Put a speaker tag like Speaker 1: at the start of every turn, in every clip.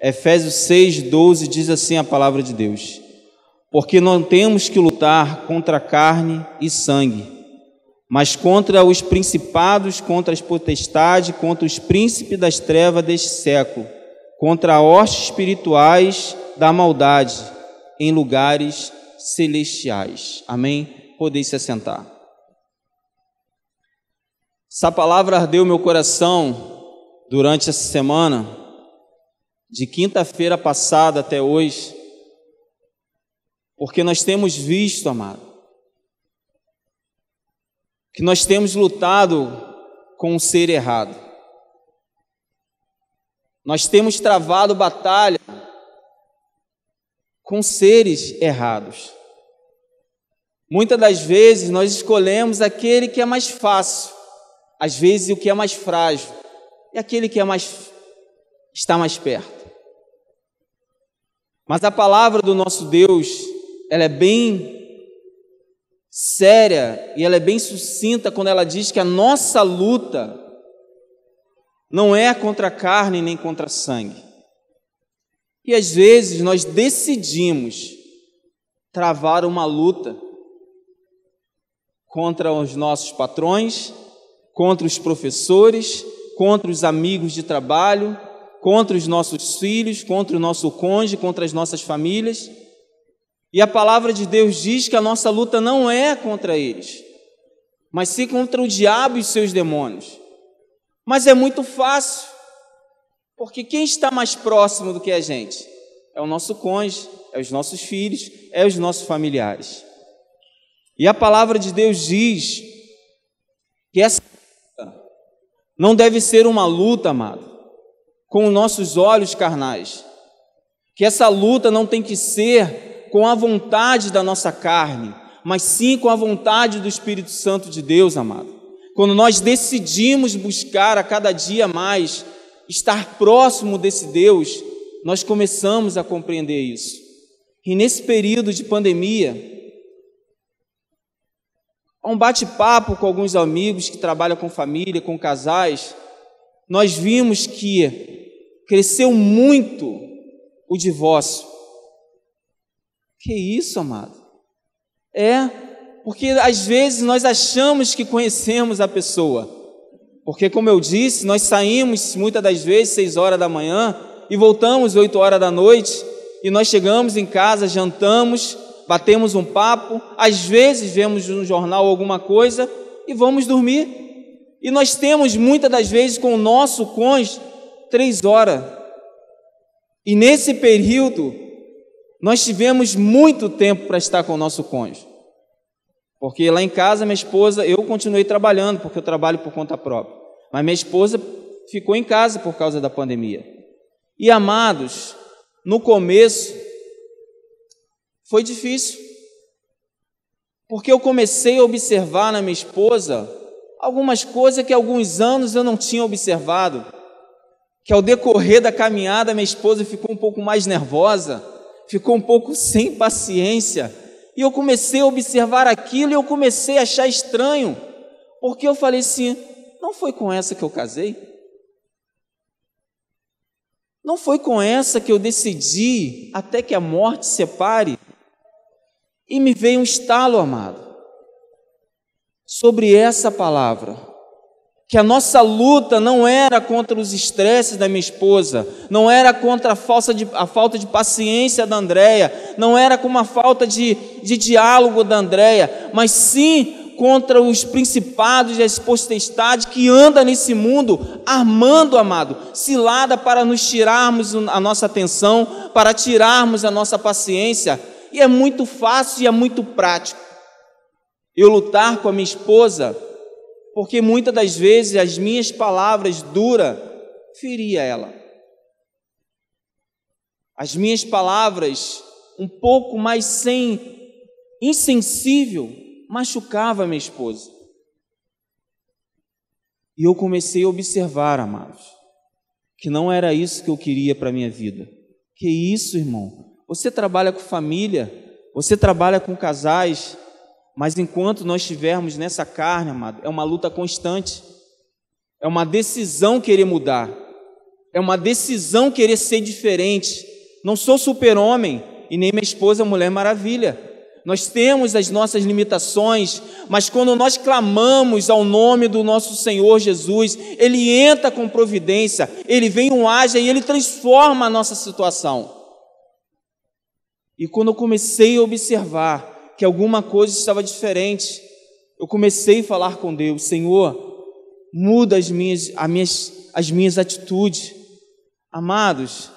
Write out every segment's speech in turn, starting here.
Speaker 1: Efésios 6:12 diz assim a palavra de Deus: porque não temos que lutar contra carne e sangue, mas contra os principados, contra as potestades, contra os príncipes das trevas deste século, contra hostes espirituais da maldade em lugares celestiais. Amém? Podeis se assentar. Essa palavra ardeu meu coração durante essa semana, de quinta-feira passada até hoje, porque nós temos visto, amado, que nós temos lutado com o ser errado. Nós temos travado batalha com seres errados. Muitas das vezes nós escolhemos aquele que é mais fácil, às vezes o que é mais frágil, e aquele que está mais perto. Mas a palavra do nosso Deus, ela é bem séria e ela é bem sucinta quando ela diz que a nossa luta não é contra a carne nem contra sangue. E às vezes nós decidimos travar uma luta contra os nossos patrões, contra os professores, contra os amigos de trabalho, contra os nossos filhos, contra o nosso cônjuge, contra as nossas famílias. E a palavra de Deus diz que a nossa luta não é contra eles, mas sim contra o diabo e os seus demônios. Mas é muito fácil, porque quem está mais próximo do que a gente? É o nosso cônjuge, é os nossos filhos, é os nossos familiares. E a palavra de Deus diz que essa luta não deve ser uma luta, amado, com os nossos olhos carnais, que essa luta não tem que ser com a vontade da nossa carne, mas sim com a vontade do Espírito Santo de Deus, amado. Quando nós decidimos buscar a cada dia mais estar próximo desse Deus, nós começamos a compreender isso. E nesse período de pandemia, há um bate-papo com alguns amigos que trabalham com família, com casais, nós vimos que cresceu muito o divórcio. Que isso, amado? Porque às vezes nós achamos que conhecemos a pessoa, porque como eu disse, nós saímos muitas das vezes 6 horas da manhã e voltamos 8 horas da noite, e nós chegamos em casa, jantamos, batemos um papo, às vezes vemos no jornal alguma coisa e vamos dormir, e nós temos muitas das vezes com o nosso cônjuge 3 horas, e nesse período nós tivemos muito tempo para estar com o nosso cônjuge, porque lá em casa minha esposa, eu continuei trabalhando, porque eu trabalho por conta própria, mas minha esposa ficou em casa por causa da pandemia. E amados, no começo foi difícil, porque eu comecei a observar na minha esposa algumas coisas que há alguns anos eu não tinha observado, que ao decorrer da caminhada minha esposa ficou um pouco mais nervosa, ficou um pouco sem paciência, e eu comecei a observar aquilo e eu comecei a achar estranho, porque eu falei assim, não foi com essa que eu casei? Não foi com essa que eu decidi até que a morte separe? E me veio um estalo, amado, sobre essa palavra, que a nossa luta não era contra os estresses da minha esposa, não era contra a falta de paciência da Andréia, não era com uma falta de diálogo da Andréia, mas sim contra os principados e as potestades que andam nesse mundo, armando, amado, cilada para nos tirarmos a nossa atenção, para tirarmos a nossa paciência. E é muito fácil e é muito prático eu lutar com a minha esposa, porque muitas das vezes as minhas palavras duras feriam ela. As minhas palavras um pouco mais insensível machucava a minha esposa. E eu comecei a observar, amados, que não era isso que eu queria para a minha vida. Que isso, irmão? Você trabalha com família, você trabalha com casais, mas enquanto nós estivermos nessa carne, amado, é uma luta constante, é uma decisão querer mudar. É uma decisão querer ser diferente. Não sou super-homem e nem minha esposa Mulher Maravilha. Nós temos as nossas limitações, mas quando nós clamamos ao nome do nosso Senhor Jesus, Ele entra com providência, Ele vem um haja e Ele transforma a nossa situação. E quando eu comecei a observar que alguma coisa estava diferente, eu comecei a falar com Deus: Senhor, muda as minhas atitudes. Amados,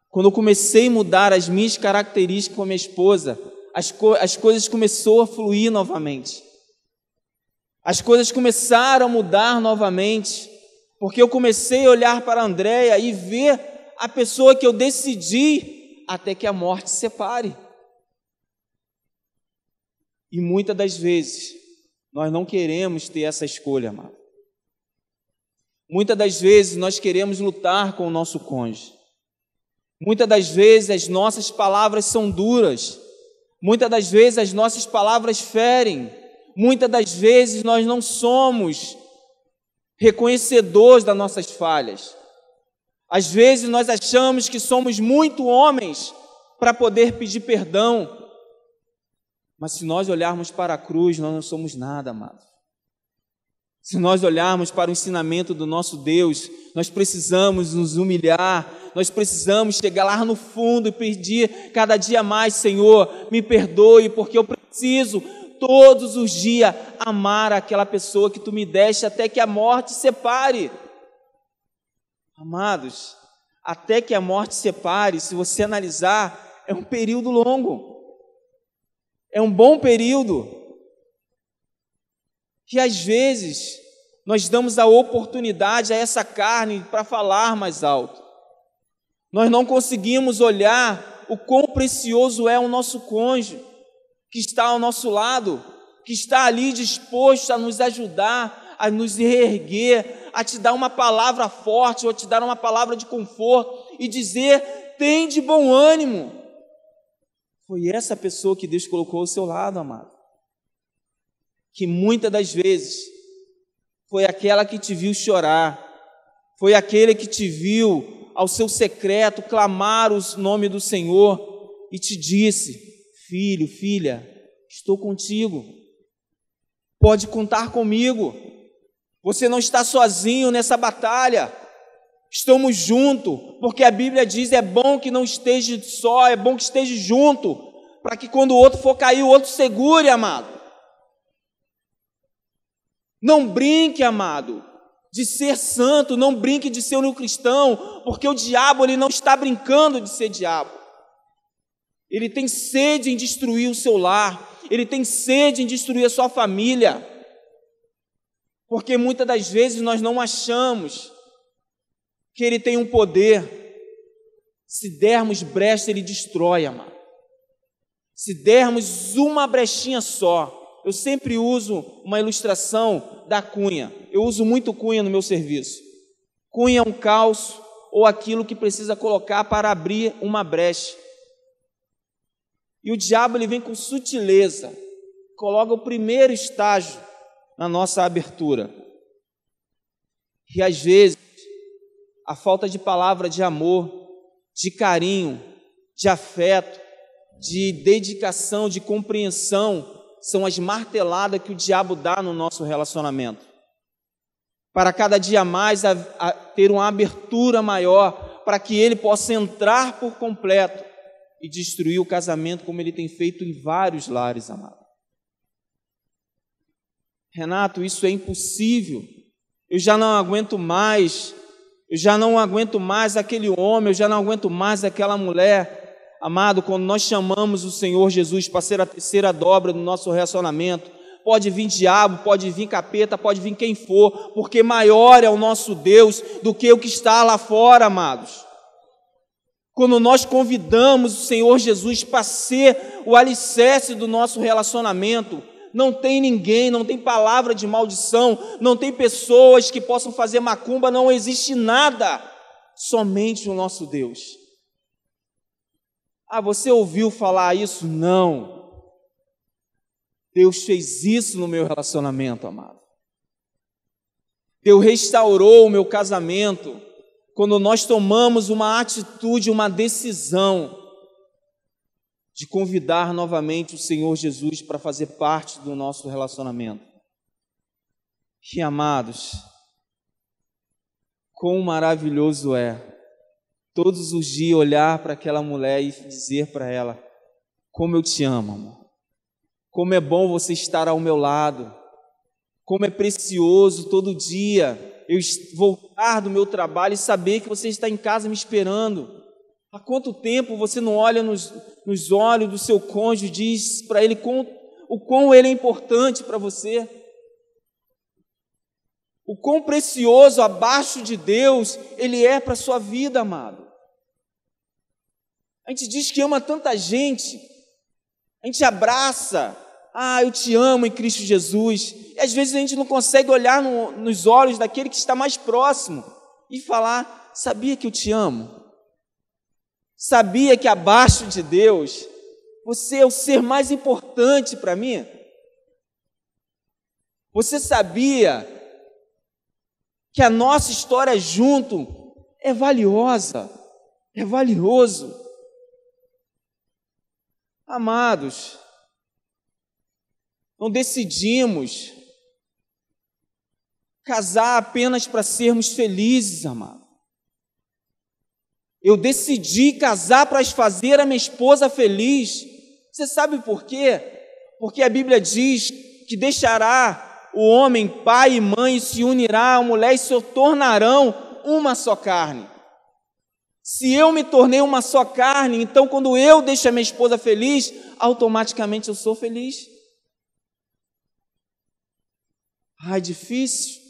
Speaker 1: quando eu comecei a mudar as minhas características com a minha esposa, as coisas começaram a fluir novamente. As coisas começaram a mudar novamente, porque eu comecei a olhar para a Andréia e ver a pessoa que eu decidi até que a morte separe. E muitas das vezes nós não queremos ter essa escolha, amado. Muitas das vezes nós queremos lutar com o nosso cônjuge. Muitas das vezes as nossas palavras são duras. Muitas das vezes as nossas palavras ferem. Muitas das vezes nós não somos reconhecedores das nossas falhas. Às vezes nós achamos que somos muito homens para poder pedir perdão. Mas se nós olharmos para a cruz, nós não somos nada, amados. Se nós olharmos para o ensinamento do nosso Deus, nós precisamos nos humilhar, nós precisamos chegar lá no fundo e pedir cada dia mais: Senhor, me perdoe, porque eu preciso todos os dias amar aquela pessoa que Tu me deste até que a morte separe. Amados, até que a morte separe, se você analisar, é um período longo, é um bom período, que às vezes nós damos a oportunidade a essa carne para falar mais alto. Nós não conseguimos olhar o quão precioso é o nosso cônjuge, que está ao nosso lado, que está ali disposto a nos ajudar, a nos reerguer, a te dar uma palavra forte, ou a te dar uma palavra de conforto, e dizer: tem de bom ânimo. Foi essa pessoa que Deus colocou ao seu lado, amado, que muitas das vezes foi aquela que te viu chorar, foi aquele que te viu ao seu secreto clamar o nome do Senhor e te disse: filho, filha, estou contigo, pode contar comigo, você não está sozinho nessa batalha, estamos juntos, porque a Bíblia diz: é bom que não esteja só, é bom que esteja junto, para que quando o outro for cair, o outro segure, amado. Não brinque, amado, de ser santo, não brinque de ser um cristão, porque o diabo ele não está brincando de ser diabo. Ele tem sede em destruir o seu lar, ele tem sede em destruir a sua família, porque muitas das vezes nós não achamos que ele tem um poder. Se dermos brecha, ele destrói, amado. Se dermos uma brechinha só, eu sempre uso uma ilustração da cunha. Eu uso muito cunha no meu serviço. Cunha é um calço ou aquilo que precisa colocar para abrir uma brecha. E o diabo ele vem com sutileza, coloca o primeiro estágio na nossa abertura. E às vezes a falta de palavra de amor, de carinho, de afeto, de dedicação, de compreensão, são as marteladas que o diabo dá no nosso relacionamento, para cada dia mais ter uma abertura maior, para que ele possa entrar por completo e destruir o casamento, como ele tem feito em vários lares, amado. Renato, isso é impossível, eu já não aguento mais, aquele homem, eu já não aguento mais aquela mulher. Amado, quando nós chamamos o Senhor Jesus para ser a terceira dobra do nosso relacionamento, pode vir diabo, pode vir capeta, pode vir quem for, porque maior é o nosso Deus do que o que está lá fora, amados. Quando nós convidamos o Senhor Jesus para ser o alicerce do nosso relacionamento, não tem ninguém, não tem palavra de maldição, não tem pessoas que possam fazer macumba, não existe nada, somente o nosso Deus. Ah, você ouviu falar isso? Não. Deus fez isso no meu relacionamento, amado. Deus restaurou o meu casamento quando nós tomamos uma atitude, uma decisão de convidar novamente o Senhor Jesus para fazer parte do nosso relacionamento. E, amados, quão maravilhoso é todos os dias olhar para aquela mulher e dizer para ela: como eu te amo, amor. Como é bom você estar ao meu lado. Como é precioso todo dia eu voltar do meu trabalho e saber que você está em casa me esperando. Há quanto tempo você não olha nos olhos do seu cônjuge e diz para ele o quão ele é importante para você? O quão precioso abaixo de Deus ele é para a sua vida, amado. A gente diz que ama tanta gente, a gente abraça, eu te amo em Cristo Jesus, e às vezes a gente não consegue olhar nos olhos daquele que está mais próximo e falar: sabia que eu te amo? Sabia que abaixo de Deus você é o ser mais importante para mim? Você sabia que a nossa história junto é valiosa, é valioso? Amados, não decidimos casar apenas para sermos felizes, amado. Eu decidi casar para fazer a minha esposa feliz. Você sabe por quê? Porque a Bíblia diz que deixará o homem pai e mãe e se unirá à mulher e se tornarão uma só carne. Se eu me tornei uma só carne, então quando eu deixo a minha esposa feliz, automaticamente eu sou feliz. É difícil.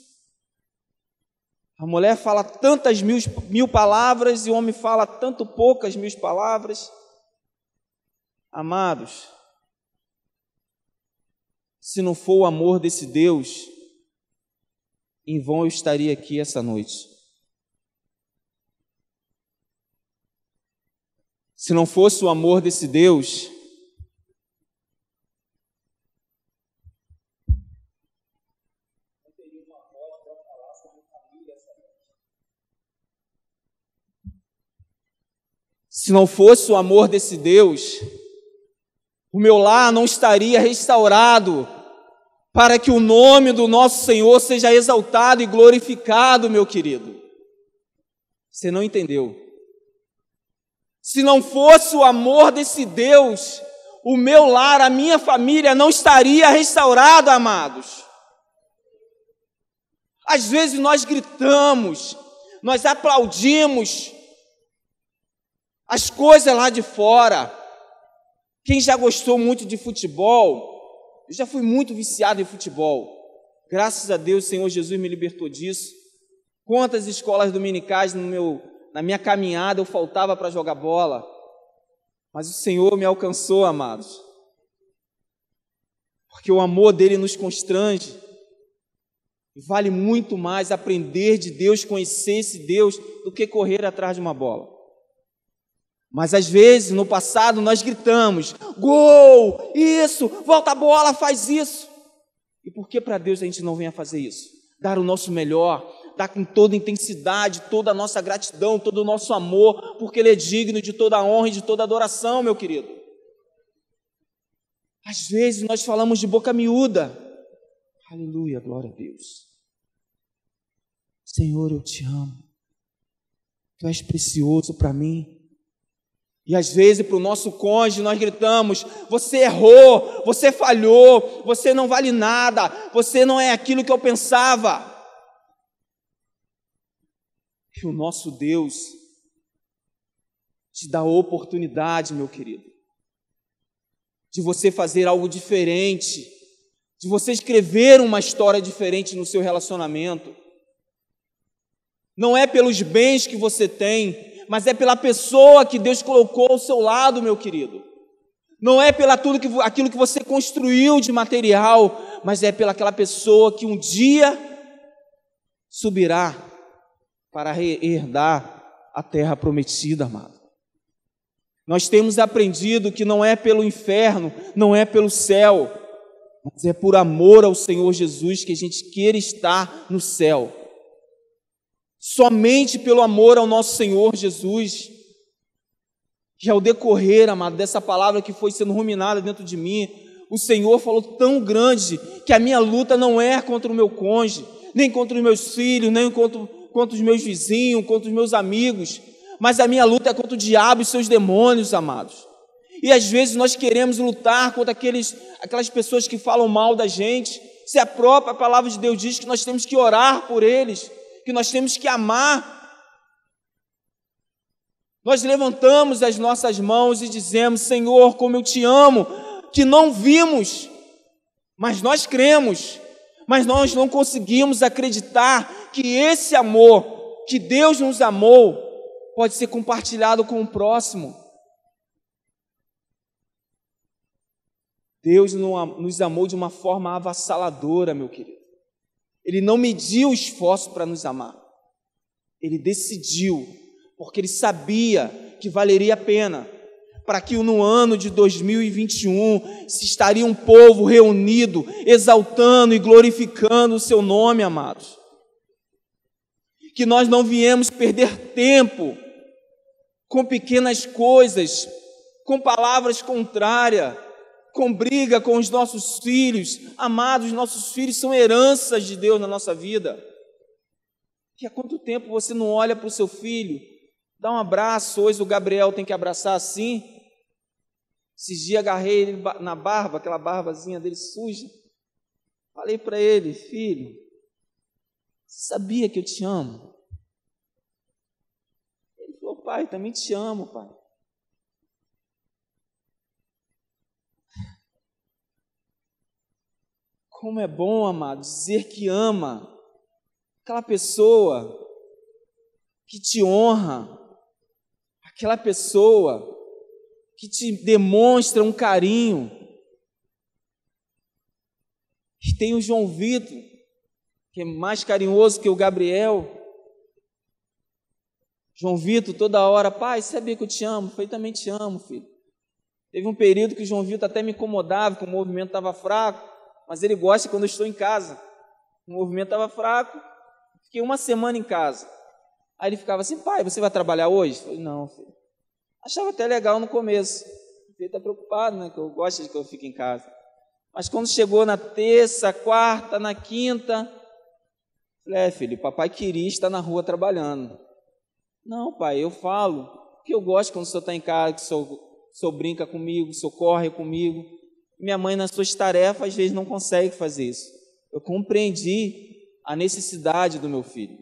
Speaker 1: A mulher fala tantas mil palavras e o homem fala tanto poucas mil palavras. Amados, se não for o amor desse Deus, em vão eu estaria aqui essa noite. Se não fosse o amor desse Deus, se não fosse o amor desse Deus, o meu lar não estaria restaurado para que o nome do nosso Senhor seja exaltado e glorificado, meu querido. Você não entendeu? Se não fosse o amor desse Deus, o meu lar, a minha família não estaria restaurada, amados. Às vezes nós gritamos, nós aplaudimos as coisas lá de fora. Quem já gostou muito de futebol, eu já fui muito viciado em futebol. Graças a Deus, o Senhor Jesus me libertou disso. Quantas escolas dominicais na minha caminhada eu faltava para jogar bola, mas o Senhor me alcançou, amados, porque o amor dele nos constrange. Vale muito mais aprender de Deus, conhecer esse Deus, do que correr atrás de uma bola. Mas às vezes, no passado, nós gritamos: gol, isso, volta a bola, faz isso. E por que para Deus a gente não vem a fazer isso? Dar o nosso melhor, dar com toda intensidade, toda a nossa gratidão, todo o nosso amor, porque Ele é digno de toda a honra e de toda a adoração, meu querido. Às vezes nós falamos de boca miúda. Aleluia, glória a Deus. Senhor, eu te amo. Tu és precioso para mim. E às vezes para o nosso cônjuge nós gritamos: você errou, você falhou, você não vale nada, você não é aquilo que eu pensava. E o nosso Deus te dá a oportunidade, meu querido, de você fazer algo diferente, de você escrever uma história diferente no seu relacionamento. Não é pelos bens que você tem, mas é pela pessoa que Deus colocou ao seu lado, meu querido. Não é pela aquilo que você construiu de material, mas é pela aquela pessoa que um dia subirá para herdar a terra prometida, amado. Nós temos aprendido que não é pelo inferno, não é pelo céu, mas é por amor ao Senhor Jesus que a gente queira estar no céu. somente pelo amor ao nosso Senhor Jesus. E ao decorrer, amado, dessa palavra que foi sendo ruminada dentro de mim, o Senhor falou tão grande que a minha luta não é contra o meu cônjuge, nem contra os meus filhos, nem contra os meus vizinhos, contra os meus amigos, mas a minha luta é contra o diabo e seus demônios, amados. E às vezes nós queremos lutar contra aquelas pessoas que falam mal da gente, se a própria palavra de Deus diz que nós temos que orar por eles, que nós temos que amar. Nós levantamos as nossas mãos e dizemos: Senhor, como eu te amo, que não vimos, mas nós cremos, mas nós não conseguimos acreditar que esse amor, que Deus nos amou, pode ser compartilhado com o próximo. Deus nos amou de uma forma avassaladora, meu querido. Ele não mediu esforço para nos amar. Ele decidiu, porque Ele sabia que valeria a pena, para que no ano de 2021 se estaria um povo reunido, exaltando e glorificando o Seu nome, amados. Que nós não viemos perder tempo com pequenas coisas, com palavras contrárias, com briga com os nossos filhos. Amados, nossos filhos são heranças de Deus na nossa vida. E há quanto tempo você não olha para o seu filho, dá um abraço? Hoje o Gabriel tem que abraçar assim. Esses dias agarrei ele na barba, aquela barbazinha dele suja. Falei para ele: filho, você sabia que eu te amo? Ele falou: pai, também te amo, pai. Como é bom, amado, dizer que ama aquela pessoa que te honra, aquela pessoa que te demonstra um carinho. E tem o João Vitor, que é mais carinhoso que o Gabriel. João Vitor toda hora: pai, sabia que eu te amo? Eu falei: também te amo, filho. Teve um período que o João Vitor até me incomodava, que o movimento estava fraco, mas ele gosta quando eu estou em casa. O movimento estava fraco, fiquei uma semana em casa. Aí ele ficava assim: pai, você vai trabalhar hoje? Eu falei: não, filho. Achava até legal no começo. Ele está preocupado, né? Que eu gosto de que eu fique em casa. Mas quando chegou na terça, quarta, na quinta, falei: filho, papai queria estar na rua trabalhando. Não, pai, eu falo que eu gosto quando o senhor está em casa, que o senhor brinca comigo, o senhor corre comigo. Minha mãe, nas suas tarefas, às vezes não consegue fazer isso. Eu compreendi a necessidade do meu filho.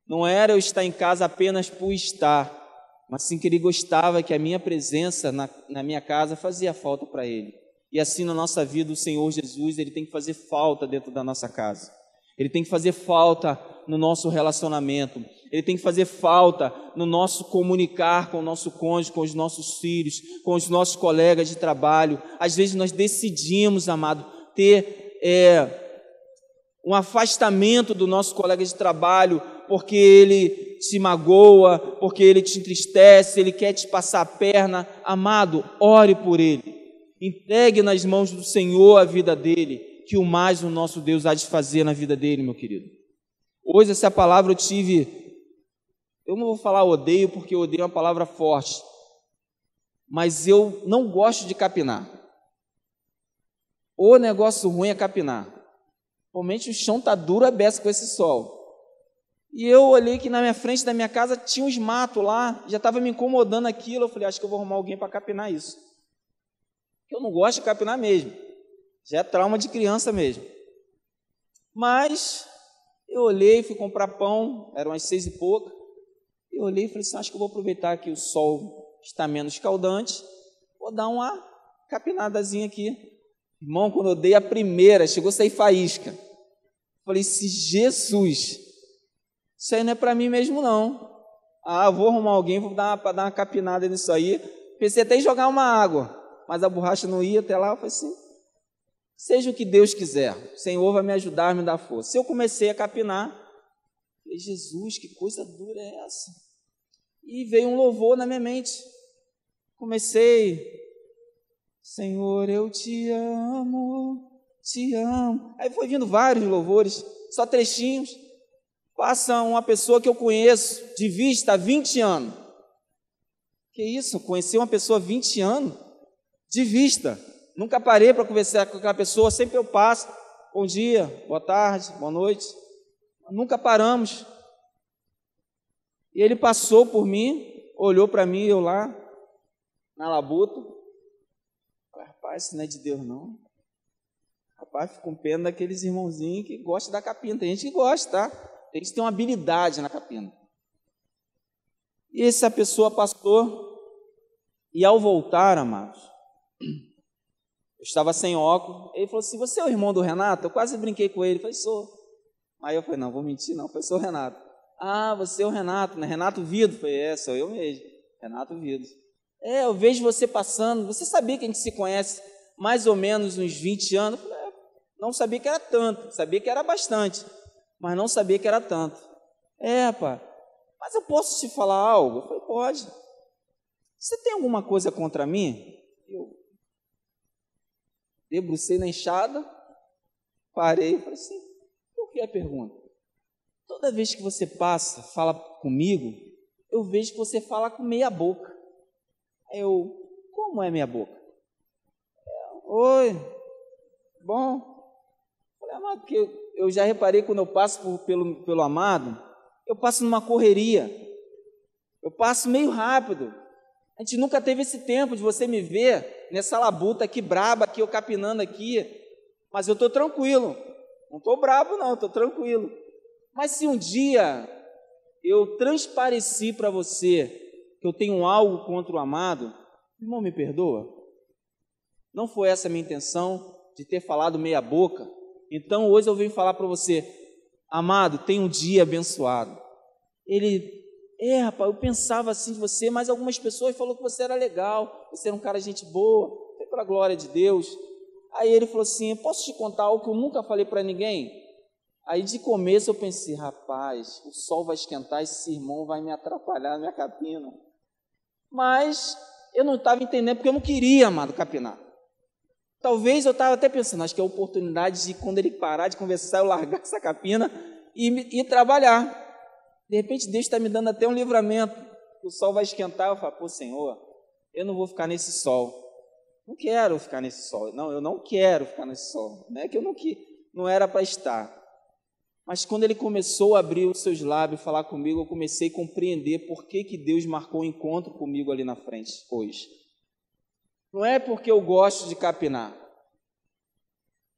Speaker 1: Não era eu estar em casa apenas por estar, mas sim que ele gostava que a minha presença na minha casa fazia falta para ele. E assim na nossa vida, o Senhor Jesus, Ele tem que fazer falta dentro da nossa casa. Ele tem que fazer falta no nosso relacionamento. Ele tem que fazer falta no nosso comunicar com o nosso cônjuge, com os nossos filhos, com os nossos colegas de trabalho. Às vezes nós decidimos, amado, ter um afastamento do nosso colega de trabalho, porque ele te magoa, porque ele te entristece, ele quer te passar a perna. Amado, ore por ele. Entregue nas mãos do Senhor a vida dele, que o mais o nosso Deus há de fazer na vida dele, meu querido. Hoje essa palavra eu não vou falar odeio, porque odeio é uma palavra forte, mas eu não gosto de capinar. O negócio ruim é capinar. Realmente o chão está duro a beça com esse sol. E eu olhei que na minha frente da minha casa tinha uns matos lá, já estava me incomodando aquilo. Eu falei: acho que eu vou arrumar alguém para capinar isso. Eu não gosto de capinar mesmo, já é trauma de criança mesmo. Mas eu olhei, fui comprar pão, eram umas 6 e pouca. Eu olhei e falei assim: acho que eu vou aproveitar que o sol está menos escaldante, vou dar uma capinadazinha aqui. Irmão, quando eu dei a primeira, chegou a sair faísca. Falei: se Jesus, isso aí não é para mim mesmo não. Vou arrumar alguém, vou dar uma capinada nisso aí. Pensei até em jogar uma água, mas a borracha não ia até lá. Eu falei assim: seja o que Deus quiser, o Senhor vai me ajudar, me dar força. Se eu comecei a capinar, falei: Jesus, que coisa dura é essa? E veio um louvor na minha mente. Comecei: Senhor, eu te amo, te amo. Aí foi vindo vários louvores, só trechinhos. Passa uma pessoa que eu conheço de vista há 20 anos. Que isso? Conheci uma pessoa há 20 anos de vista. Nunca parei para conversar com aquela pessoa, sempre eu passo. Bom dia, boa tarde, boa noite. Nunca paramos. E ele passou por mim, olhou para mim, eu lá, na labuta. Falei, rapaz, isso não é de Deus, não. Rapaz, fico com pena daqueles irmãozinhos que gostam da capina. Tem gente que gosta, tá? Tem gente que tem uma habilidade na capina. E essa pessoa passou, e ao voltar, amados, eu estava sem óculos, ele falou assim, você é o irmão do Renato? Eu quase brinquei com ele, falei, sou. Aí eu falei, não, vou mentir não, eu sou o Renato. Ah, você é o Renato, né? Renato Vido? Eu falei, sou eu mesmo, Renato Vido. Eu vejo você passando, você sabia que a gente se conhece mais ou menos uns 20 anos? Eu falei, não sabia que era tanto, sabia que era bastante, mas não sabia que era tanto. Rapaz, mas eu posso te falar algo? Eu falei, pode. Você tem alguma coisa contra mim? Eu debrucei na enxada, parei e falei assim, por que a pergunta? Toda vez que você passa, fala comigo, eu vejo que você fala com meia boca. Como é meia boca? Oi, bom. Falei, amado, porque eu já reparei quando eu passo pelo amado, eu passo numa correria, eu passo meio rápido. A gente nunca teve esse tempo de você me ver nessa labuta aqui braba, aqui eu capinando aqui, mas eu estou tranquilo, não estou brabo não, estou tranquilo. Mas se um dia eu transpareci para você que eu tenho algo contra o amado, irmão, me perdoa? Não foi essa a minha intenção de ter falado meia boca. Então hoje eu venho falar para você, amado, tem um dia abençoado. Ele, rapaz, eu pensava assim de você, mas algumas pessoas falaram que você era legal, você era um cara de gente boa, foi para a glória de Deus. Aí ele falou assim, posso te contar algo que eu nunca falei para ninguém? Aí de começo eu pensei, rapaz, o sol vai esquentar, esse irmão vai me atrapalhar na minha capina. Mas eu não estava entendendo, porque eu não queria, amado, capinar. Talvez eu estava até pensando, acho que é a oportunidade de, quando ele parar de conversar, eu largar essa capina e trabalhar. De repente Deus está me dando até um livramento, o sol vai esquentar, eu falo, Senhor, eu não vou ficar nesse sol. Não quero ficar nesse sol. Não, eu não quero ficar nesse sol. Não é que eu não era para estar. Mas quando ele começou a abrir os seus lábios e falar comigo, eu comecei a compreender por que Deus marcou o encontro comigo ali na frente hoje. Não é porque eu gosto de capinar,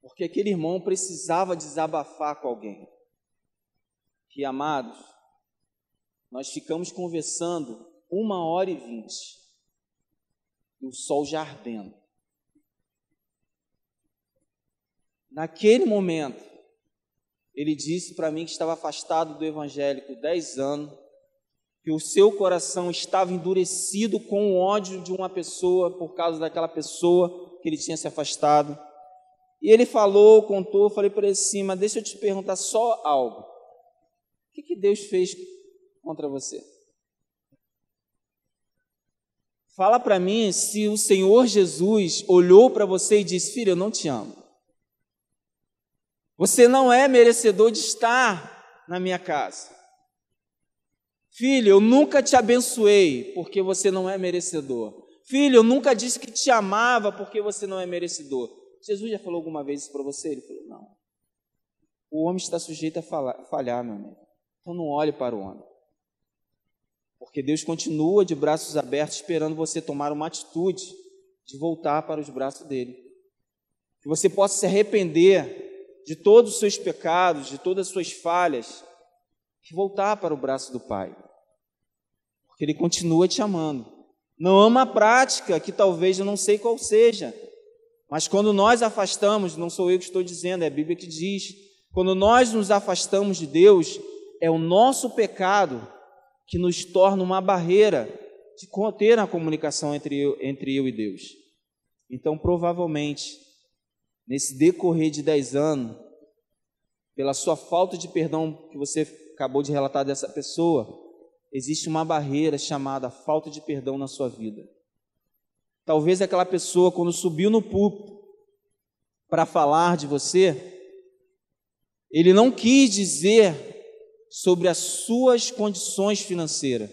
Speaker 1: porque aquele irmão precisava desabafar com alguém. E, amados, nós ficamos conversando 1h20, e o sol já ardendo. Naquele momento, ele disse para mim que estava afastado do evangélico 10 anos, que o seu coração estava endurecido com o ódio de uma pessoa, por causa daquela pessoa que ele tinha se afastado. E ele falou, contou, falei para ele assim, mas deixa eu te perguntar só algo. O que Deus fez contra você? Fala para mim se o Senhor Jesus olhou para você e disse, filho, eu não te amo. Você não é merecedor de estar na minha casa. Filho, eu nunca te abençoei porque você não é merecedor. Filho, eu nunca disse que te amava porque você não é merecedor. Jesus já falou alguma vez isso para você? Ele falou, não. O homem está sujeito a falhar, meu amigo. Então não olhe para o homem. Porque Deus continua de braços abertos esperando você tomar uma atitude de voltar para os braços dele. Que você possa se arrepender de todos os seus pecados, de todas as suas falhas, e voltar para o braço do Pai. Porque Ele continua te amando. Não ama a prática, que talvez eu não sei qual seja, mas quando nós afastamos, não sou eu que estou dizendo, é a Bíblia que diz, quando nós nos afastamos de Deus, é o nosso pecado que nos torna uma barreira de ter a comunicação entre eu e Deus. Então, provavelmente, nesse decorrer de 10 anos, pela sua falta de perdão que você acabou de relatar dessa pessoa, existe uma barreira chamada falta de perdão na sua vida. Talvez aquela pessoa, quando subiu no púlpito para falar de você, ele não quis dizer sobre as suas condições financeiras.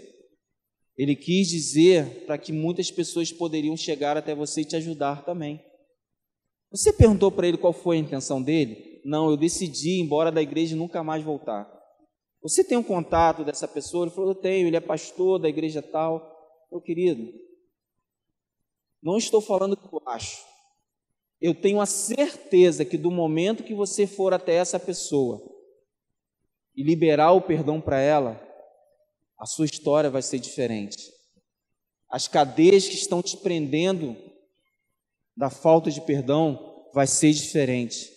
Speaker 1: Ele quis dizer para que muitas pessoas poderiam chegar até você e te ajudar também. Você perguntou para ele qual foi a intenção dele? Não, eu decidi ir embora da igreja e nunca mais voltar. Você tem um contato dessa pessoa? Ele falou, eu tenho, ele é pastor da igreja tal. Meu querido, não estou falando o que eu acho. Eu tenho a certeza que do momento que você for até essa pessoa e liberar o perdão para ela, a sua história vai ser diferente. As cadeias que estão te prendendo da falta de perdão vai ser diferente.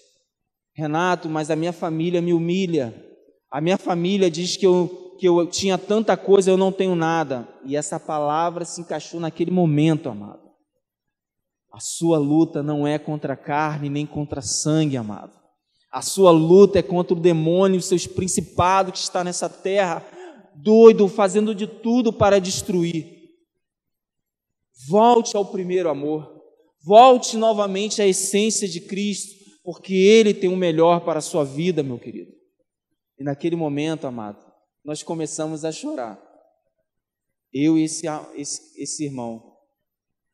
Speaker 1: Renato, mas a minha família me humilha. A minha família diz que eu tinha tanta coisa, eu não tenho nada. E essa palavra se encaixou naquele momento, amado. A sua luta não é contra a carne nem contra sangue, amado. A sua luta é contra o demônio, os seus principados que está nessa terra, doido, fazendo de tudo para destruir. Volte ao primeiro amor. Volte novamente à essência de Cristo, porque Ele tem o melhor para a sua vida, meu querido. E naquele momento, amado, nós começamos a chorar. Eu e esse irmão.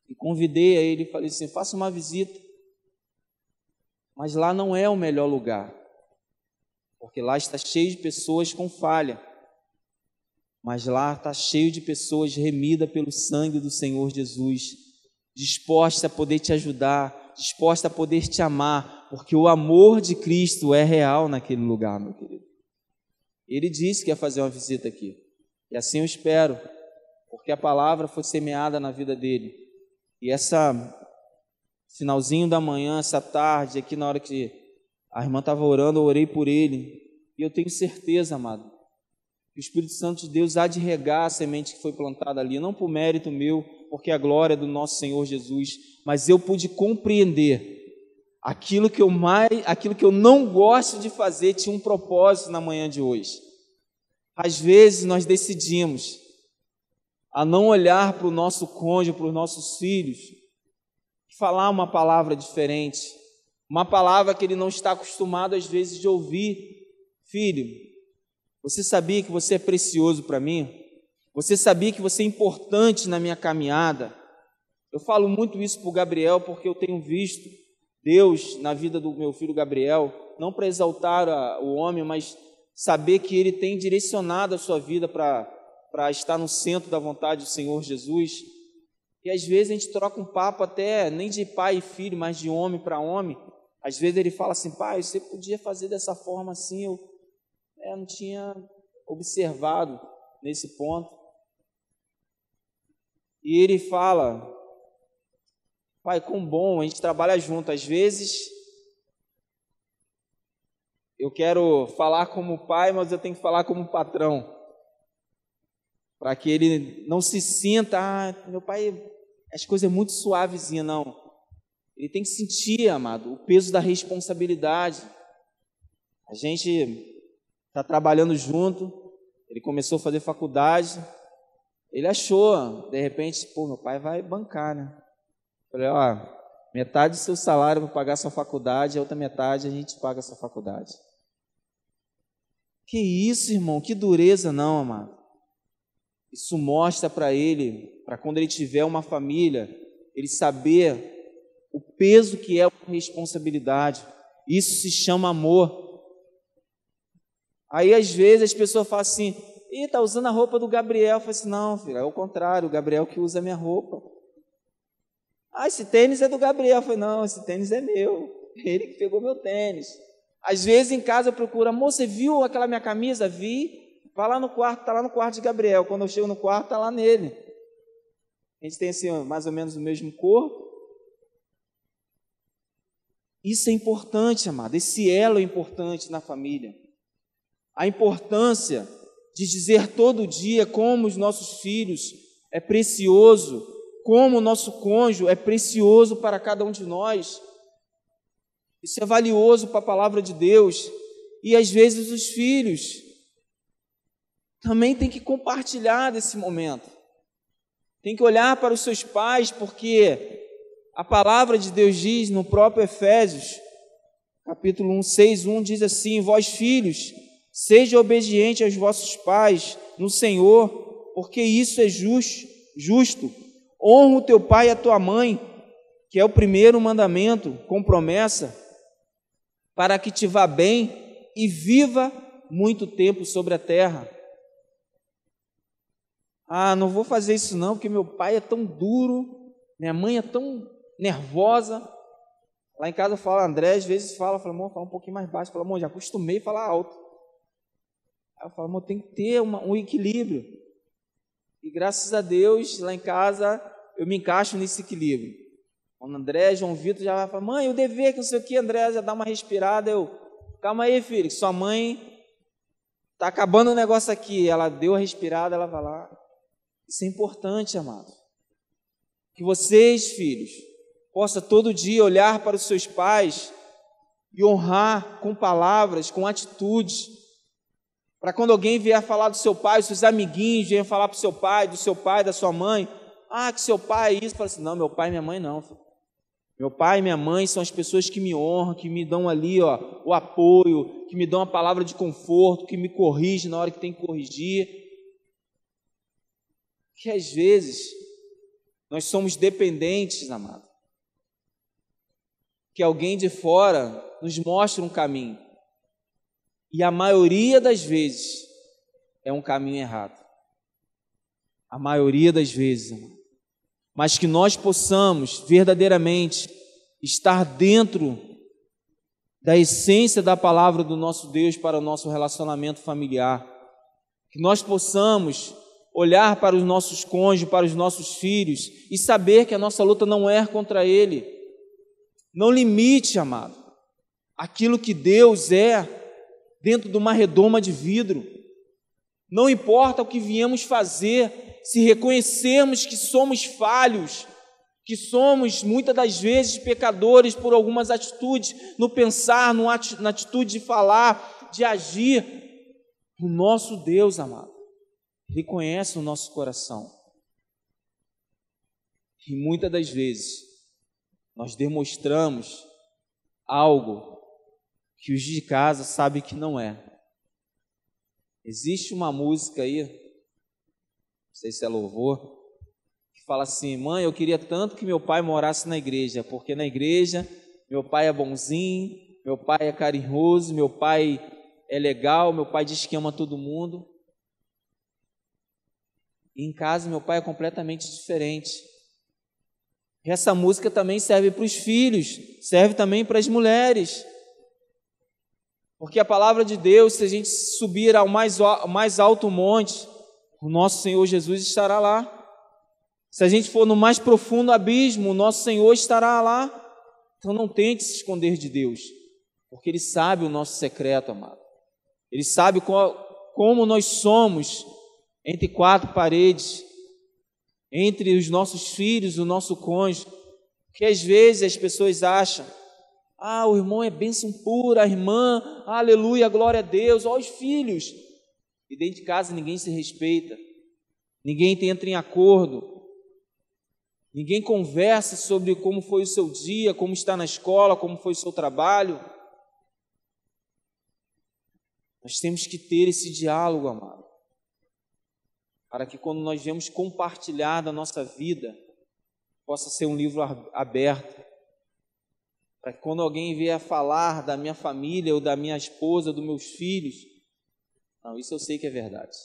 Speaker 1: E convidei a ele e falei assim, faça uma visita. Mas lá não é o melhor lugar, porque lá está cheio de pessoas com falha. Mas lá está cheio de pessoas remidas pelo sangue do Senhor Jesus, dispostas a poder te ajudar, dispostas a poder te amar, porque o amor de Cristo é real naquele lugar, meu querido. Ele disse que ia fazer uma visita aqui, e assim eu espero, porque a palavra foi semeada na vida dele. E finalzinho da manhã, essa tarde, aqui na hora que a irmã estava orando, eu orei por ele, e eu tenho certeza, amado, que o Espírito Santo de Deus há de regar a semente que foi plantada ali, não por mérito meu, porque a glória é do nosso Senhor Jesus, mas eu pude compreender aquilo que eu não gosto de fazer, tinha um propósito na manhã de hoje. Às vezes nós decidimos a não olhar para o nosso cônjuge, para os nossos filhos, falar uma palavra diferente, uma palavra que ele não está acostumado às vezes de ouvir. Filho, você sabia que você é precioso para mim? Você sabia que você é importante na minha caminhada? Eu falo muito isso para o Gabriel, porque eu tenho visto Deus na vida do meu filho Gabriel, não para exaltar o homem, mas saber que ele tem direcionado a sua vida para estar no centro da vontade do Senhor Jesus. E às vezes a gente troca um papo até, nem de pai e filho, mas de homem para homem. Às vezes ele fala assim, pai, você podia fazer dessa forma assim, eu não tinha observado nesse ponto. E ele fala, pai, quão bom, a gente trabalha junto. Às vezes eu quero falar como pai, mas eu tenho que falar como patrão, para que ele não se sinta, meu pai, as coisas é muito suavezinha, não. Ele tem que sentir, amado, o peso da responsabilidade. A gente está trabalhando junto, ele começou a fazer faculdade, ele achou, de repente, meu pai vai bancar, né? Falei, metade do seu salário para pagar a sua faculdade, a outra metade a gente paga a sua faculdade. Que isso, irmão, que dureza não, amado. Isso mostra para ele, para quando ele tiver uma família, ele saber o peso que é a responsabilidade. Isso se chama amor. Aí às vezes as pessoas falam assim, está usando a roupa do Gabriel. Eu falo assim, não, filho, é o contrário, o Gabriel que usa a minha roupa. Esse tênis é do Gabriel. Eu falei, não, esse tênis é meu, ele que pegou meu tênis. Às vezes em casa eu procuro, amor, você viu aquela minha camisa? Vi. Vai lá no quarto, está lá no quarto de Gabriel. Quando eu chego no quarto, está lá nele. A gente tem assim, mais ou menos o mesmo corpo. Isso é importante, amado. Esse elo é importante na família. A importância de dizer todo dia como os nossos filhos é precioso, como o nosso cônjuge é precioso para cada um de nós. Isso é valioso para a palavra de Deus. E às vezes os filhos também tem que compartilhar desse momento. Tem que olhar para os seus pais, porque a palavra de Deus diz no próprio Efésios, capítulo 1, 6, 1, diz assim, vós filhos, Seja obediente aos vossos pais no Senhor, porque isso é justo. Honra o teu pai e a tua mãe, que é o primeiro mandamento, com promessa, para que te vá bem e viva muito tempo sobre a terra. Ah, não vou fazer isso não, porque meu pai é tão duro, minha mãe é tão nervosa. Lá em casa eu falo, André, às vezes fala, amor, fala um pouquinho mais baixo. Fala, amor, já acostumei a falar alto. Aí eu falo, amor, tem que ter um equilíbrio. E graças a Deus, lá em casa, eu me encaixo nesse equilíbrio. Quando André, João Vitor já vai falar, mãe, o dever, que não sei o que, André já dá uma respirada, calma aí, filho, que sua mãe está acabando o negócio aqui. Ela deu a respirada, ela vai lá. Isso é importante, amado. Que vocês, filhos, possam todo dia olhar para os seus pais e honrar com palavras, com atitudes, para quando alguém vier falar do seu pai, os seus amiguinhos vierem falar para o seu pai, do seu pai, da sua mãe, que seu pai é isso, fala assim, não, meu pai e minha mãe não, filho. Meu pai e minha mãe são as pessoas que me honram, que me dão ali o apoio, que me dão a palavra de conforto, que me corrigem na hora que tem que corrigir. Que às vezes nós somos dependentes, amado, que alguém de fora nos mostre um caminho, e a maioria das vezes é um caminho errado, a maioria das vezes, amado. Mas que nós possamos verdadeiramente estar dentro da essência da palavra do nosso Deus para o nosso relacionamento familiar, que nós possamos olhar para os nossos cônjuges, para os nossos filhos e saber que a nossa luta não é contra ele. Não limite, amado, aquilo que Deus é dentro de uma redoma de vidro. Não importa o que viemos fazer, se reconhecermos que somos falhos, que somos muitas das vezes pecadores por algumas atitudes, no pensar, na atitude de falar, de agir, o nosso Deus, amado, Ele conhece o nosso coração. E muitas das vezes nós demonstramos algo que os de casa sabem que não é. Existe uma música aí, não sei se é louvor, que fala assim, mãe, eu queria tanto que meu pai morasse na igreja, porque na igreja meu pai é bonzinho, meu pai é carinhoso, meu pai é legal, meu pai diz que ama todo mundo. E em casa meu pai é completamente diferente. E essa música também serve para os filhos, serve também para as mulheres. Porque a palavra de Deus, se a gente subir ao mais alto monte, o nosso Senhor Jesus estará lá. Se a gente for no mais profundo abismo, o nosso Senhor estará lá. Então não tente se esconder de Deus, porque Ele sabe o nosso secreto, amado. Ele sabe como nós somos entre quatro paredes, entre os nossos filhos, o nosso cônjuge, que às vezes as pessoas acham, o irmão é bênção pura, a irmã, aleluia, glória a Deus, os filhos. E dentro de casa ninguém se respeita, ninguém entra em acordo, ninguém conversa sobre como foi o seu dia, como está na escola, como foi o seu trabalho. Nós temos que ter esse diálogo, amado, para que quando nós viemos compartilhar da nossa vida, possa ser um livro aberto, para que quando alguém vier falar da minha família, ou da minha esposa, dos meus filhos, não, isso eu sei que é verdade.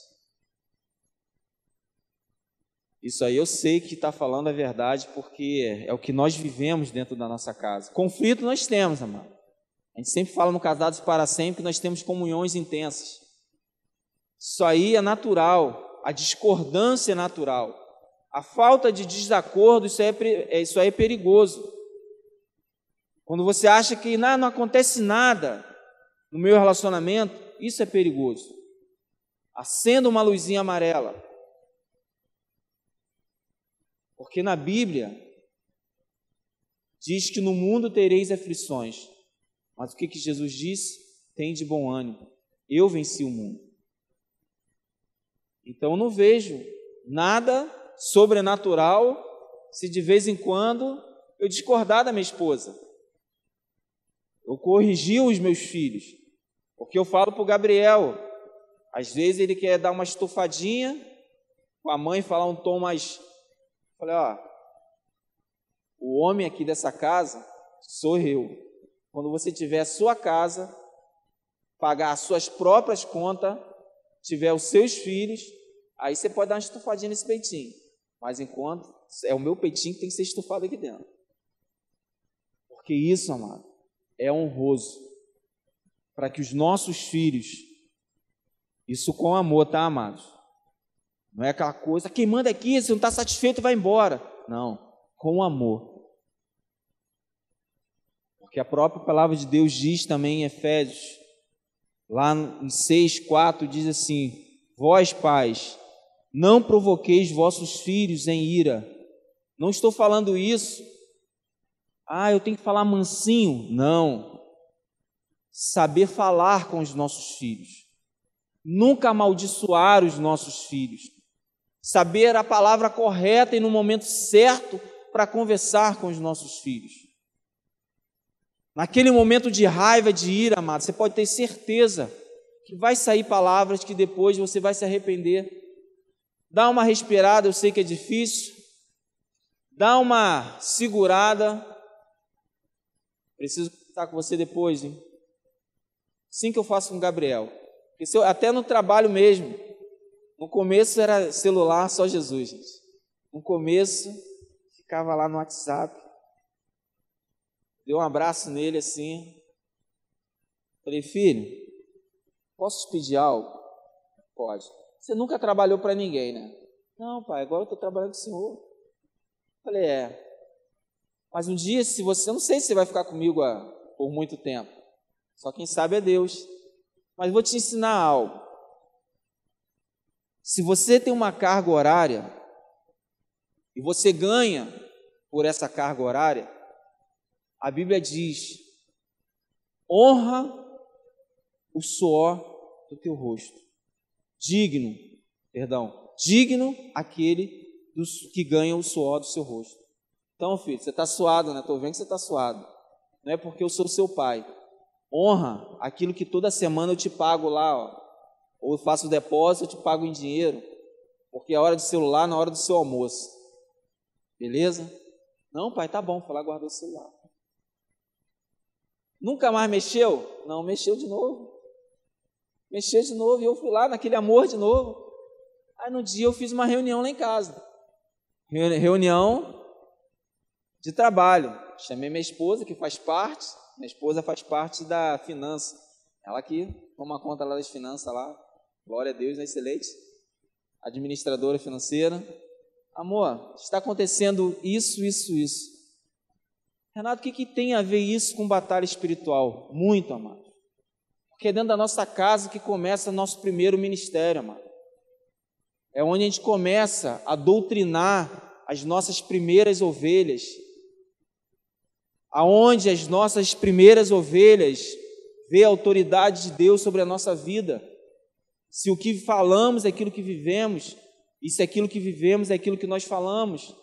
Speaker 1: Isso aí eu sei que está falando a verdade, porque é o que nós vivemos dentro da nossa casa. Conflito nós temos, amado. A gente sempre fala no Casados para Sempre que nós temos comunhões intensas. Isso aí é natural, a discordância é natural. A falta de desacordo, isso aí é perigoso. Quando você acha que não acontece nada no meu relacionamento, isso é perigoso. Acenda uma luzinha amarela. Porque na Bíblia diz que no mundo tereis aflições. Mas o que Jesus disse? Tem de bom ânimo. Eu venci o mundo. Então eu não vejo nada sobrenatural se de vez em quando eu discordar da minha esposa. Eu corrigi os meus filhos. Porque eu falo para o Gabriel, Às vezes ele quer dar uma estufadinha com a mãe, falar um tom mais... Falei, ó, o homem aqui dessa casa sou eu. Quando você tiver a sua casa, pagar as suas próprias contas, tiver os seus filhos, aí você pode dar uma estufadinha nesse peitinho. Mas enquanto é o meu peitinho que tem que ser estufado aqui dentro. Porque isso, amado, é honroso para que os nossos filhos, isso com amor, tá, amados? Não é aquela coisa, quem manda aqui, se não está satisfeito, vai embora. Não, com amor. Porque a própria palavra de Deus diz também em Efésios, lá em 6:4, diz assim: vós, pais, não provoqueis vossos filhos em ira. Não estou falando isso, eu tenho que falar mansinho. Não. Saber falar com os nossos filhos. Nunca amaldiçoar os nossos filhos. Saber a palavra correta e no momento certo para conversar com os nossos filhos. Naquele momento de raiva, de ira, amado, você pode ter certeza que vai sair palavras que depois você vai se arrepender. Dá uma respirada, eu sei que é difícil. Dá uma segurada. Preciso estar com você depois, hein? Assim que eu faço com o Gabriel. Porque até no trabalho mesmo. No começo era celular, só Jesus, gente. No começo, ficava lá no WhatsApp. Dei um abraço nele assim. Falei, filho, posso te pedir algo? Pode. Você nunca trabalhou para ninguém, né? Não, pai, agora eu estou trabalhando com o senhor. Falei, mas um dia, se você, eu não sei se você vai ficar comigo por muito tempo. Só quem sabe é Deus. Mas vou te ensinar algo. Se você tem uma carga horária e você ganha por essa carga horária, a Bíblia diz: honra o suor do teu rosto. Digno aquele que ganha o suor do seu rosto. Então, filho, você está suado, né? Estou vendo que você está suado. Não é porque eu sou seu pai. Honra aquilo que toda semana eu te pago lá, ó. Ou eu faço o depósito, eu te pago em dinheiro. Porque é hora de celular, na hora do seu almoço. Beleza? Não, pai, tá bom. Foi lá, guardou o celular. Nunca mais mexeu? Não, mexeu de novo. Mexeu de novo e eu fui lá naquele amor de novo. Aí no dia eu fiz uma reunião lá em casa. Reunião de trabalho. Chamei minha esposa, que faz parte. Minha esposa faz parte da finança. Ela que toma conta lá das finanças lá. Glória a Deus, é excelente. Administradora financeira. Amor, está acontecendo isso. Renato, o que tem a ver isso com batalha espiritual? Muito, amado. Porque é dentro da nossa casa que começa nosso primeiro ministério, amado. É onde a gente começa a doutrinar as nossas primeiras ovelhas. Aonde as nossas primeiras ovelhas vê a autoridade de Deus sobre a nossa vida. Se o que falamos é aquilo que vivemos, e se aquilo que vivemos é aquilo que nós falamos.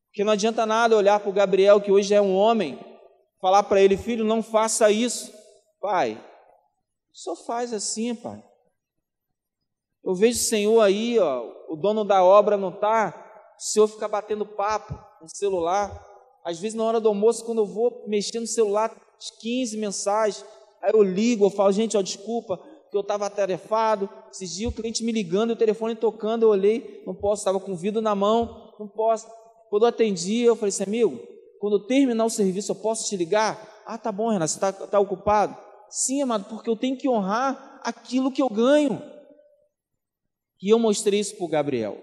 Speaker 1: Porque não adianta nada olhar para o Gabriel, que hoje é um homem, falar para ele: filho, não faça isso. Pai, só faz assim, pai. Eu vejo o Senhor aí, ó, o dono da obra não está, o Senhor fica batendo papo no celular. Às vezes na hora do almoço, quando eu vou mexer no celular, 15 mensagens, aí eu ligo, eu falo: gente, ó, desculpa, porque eu estava atarefado. Esses dias o cliente me ligando, o telefone tocando, eu olhei, não posso, estava com o vidro na mão, não posso. Quando eu atendi, eu falei assim: amigo, quando eu terminar o serviço, eu posso te ligar? Ah, tá bom, Renato, você está ocupado? Sim, amado, porque eu tenho que honrar aquilo que eu ganho. E eu mostrei isso para o Gabriel.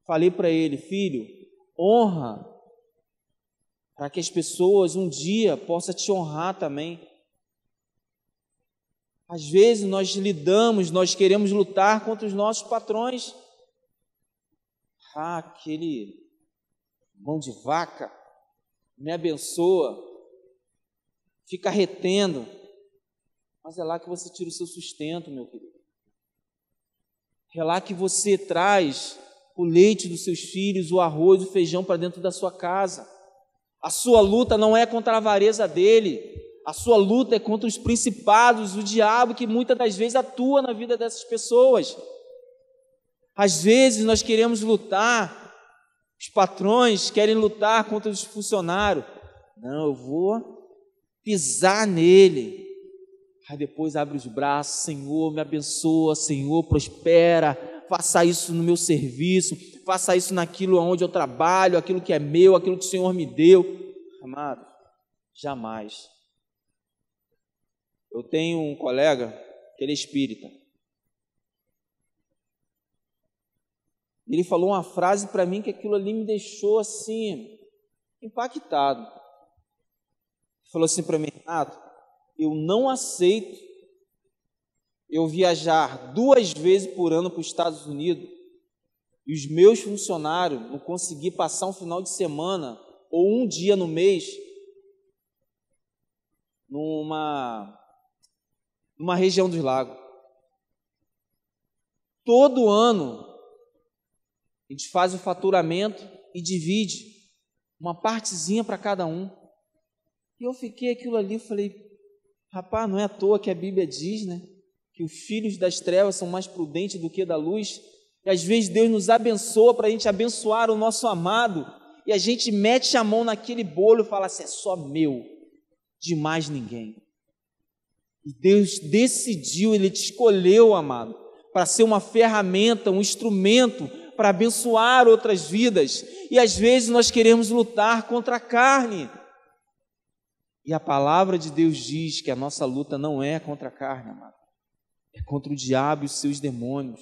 Speaker 1: Falei para ele: filho, honra, para que as pessoas um dia possam te honrar também. Às vezes nós queremos lutar contra os nossos patrões. Aquele mão de vaca me abençoa, fica retendo, mas é lá que você tira o seu sustento, meu querido. É lá que você traz o leite dos seus filhos, o arroz, o feijão para dentro da sua casa. A sua luta não é contra a avareza dele, A sua luta é contra os principados, o diabo que muitas das vezes atua na vida dessas pessoas. Às vezes nós queremos lutar, os patrões querem lutar contra os funcionários. Não, eu vou pisar nele. Aí depois abre os braços, Senhor, me abençoa, Senhor, prospera, faça isso no meu serviço, faça isso naquilo onde eu trabalho, aquilo que é meu, aquilo que o Senhor me deu. Amado, jamais. Eu tenho um colega que ele é espírita. Ele falou uma frase para mim que aquilo ali me deixou assim, impactado. Ele falou assim para mim: Renato, eu não aceito eu viajar 2 vezes por ano para os Estados Unidos e os meus funcionários não conseguir passar um final de semana ou um dia no mês numa região dos lagos. Todo ano a gente faz o faturamento e divide uma partezinha para cada um. E eu fiquei aquilo ali, eu falei: rapaz, não é à toa que a Bíblia diz, né, que os filhos das trevas são mais prudentes do que da luz. E às vezes Deus nos abençoa para a gente abençoar o nosso amado, e a gente mete a mão naquele bolo e fala assim: é só meu, de mais ninguém. E Deus decidiu, Ele te escolheu, amado, para ser uma ferramenta, um instrumento para abençoar outras vidas. E às vezes nós queremos lutar contra a carne. E a palavra de Deus diz que a nossa luta não é contra a carne, amado, é contra o diabo e os seus demônios.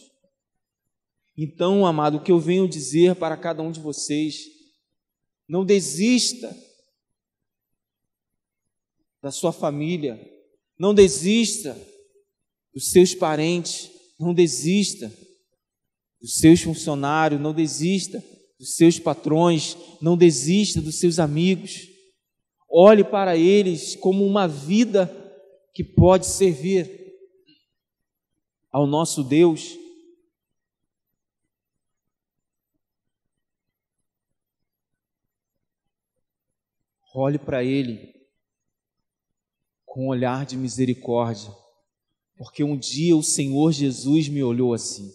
Speaker 1: Então, amado, o que eu venho dizer para cada um de vocês: não desista da sua família, não desista dos seus parentes, não desista dos seus funcionários, não desista dos seus patrões, não desista dos seus amigos. Olhe para eles como uma vida que pode servir ao nosso Deus. Olhe para ele com um olhar de misericórdia, porque um dia o Senhor Jesus me olhou assim.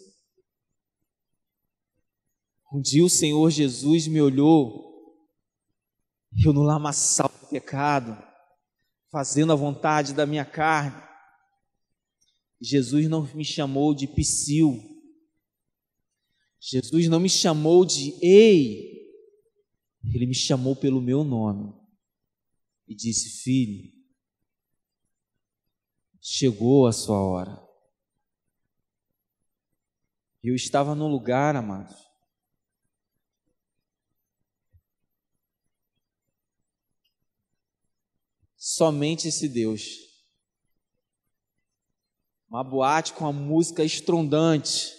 Speaker 1: Um dia o Senhor Jesus me olhou, eu no lamaçal do pecado, fazendo a vontade da minha carne. Jesus não me chamou de psiu, Jesus não me chamou de ei, Ele me chamou pelo meu nome e disse: filho, chegou a sua hora. Eu estava no lugar, amados, somente esse Deus, uma boate com a música estrondante,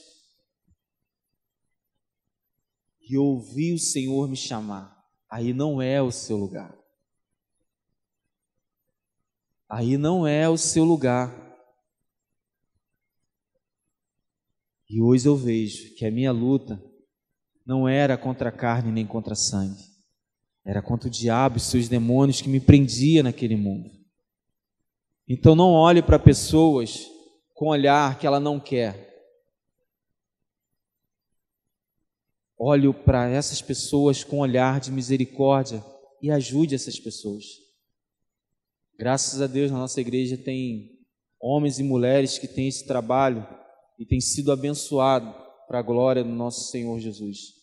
Speaker 1: e ouvi o Senhor me chamar. Aí não é o seu lugar, aí não é o seu lugar. E hoje eu vejo que a minha luta não era contra a carne nem contra a sangue, era contra o diabo e seus demônios que me prendia naquele mundo. Então não olhe para pessoas com olhar que ela não quer. Olhe para essas pessoas com olhar de misericórdia e ajude essas pessoas. Graças a Deus, na nossa igreja tem homens e mulheres que têm esse trabalho e têm sido abençoados para a glória do nosso Senhor Jesus.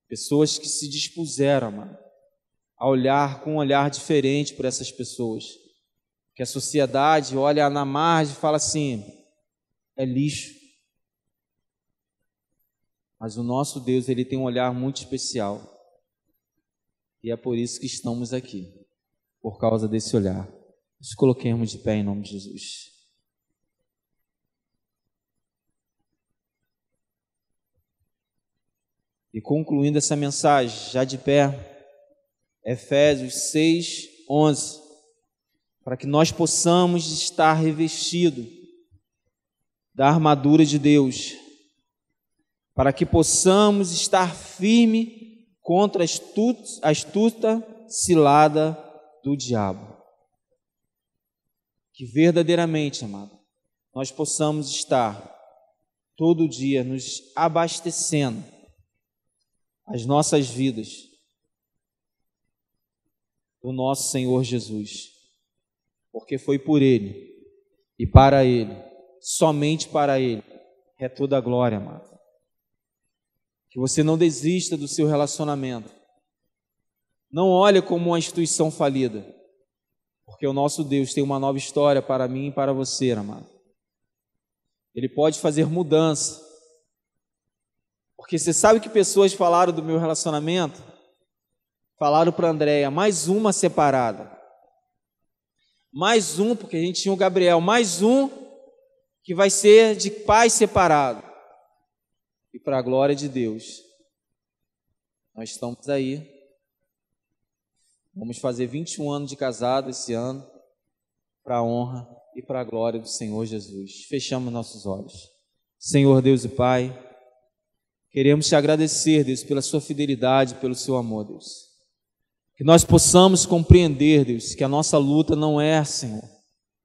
Speaker 1: Pessoas que se dispuseram, amado, a olhar com um olhar diferente para essas pessoas, que a sociedade olha na margem e fala assim: é lixo. Mas o nosso Deus, Ele tem um olhar muito especial, e é por isso que estamos aqui, por causa desse olhar. Nos coloquemos de pé em nome de Jesus. E concluindo essa mensagem, já de pé, Efésios 6, 11, para que nós possamos estar revestidos da armadura de Deus, para que possamos estar firme contra a astuta cilada do diabo. que verdadeiramente, amado, nós possamos estar todo dia nos abastecendo as nossas vidas do nosso Senhor Jesus, porque foi por Ele e para Ele, somente para Ele, é toda a glória, amado. Que você não desista do seu relacionamento, não olhe como uma instituição falida, porque o nosso Deus tem uma nova história para mim e para você, amado. Ele pode fazer mudança, porque você sabe que pessoas falaram do meu relacionamento, falaram para a Andréia, mais uma separada, mais um, porque a gente tinha o Gabriel, mais um que vai ser de pai separado, e para a glória de Deus, nós estamos aí, vamos fazer 21 anos de casado esse ano, para a honra e para a glória do Senhor Jesus. Fechamos nossos olhos. Senhor Deus e Pai, queremos te agradecer, Deus, pela sua fidelidade, pelo seu amor, Deus. Que nós possamos compreender, Deus, que a nossa luta não é, Senhor,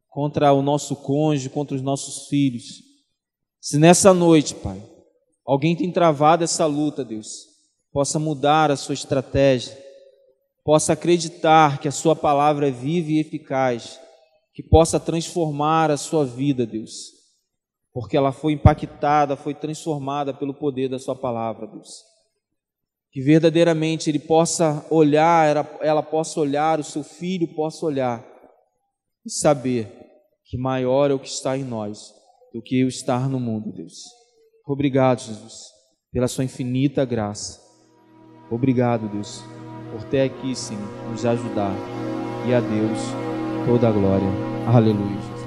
Speaker 1: contra o nosso cônjuge, contra os nossos filhos. Se nessa noite, Pai, alguém tem travado essa luta, Deus, possa mudar a sua estratégia, possa acreditar que a sua palavra é viva e eficaz, que possa transformar a sua vida, Deus, porque ela foi impactada, foi transformada pelo poder da sua palavra, Deus. Que verdadeiramente ele possa olhar, ela possa olhar, o seu filho possa olhar e saber que maior é o que está em nós do que eu estar no mundo, Deus. Obrigado, Jesus, pela sua infinita graça. Obrigado, Deus, por ter aqui, Senhor, nos ajudar. E a Deus toda a glória. Aleluia, Jesus.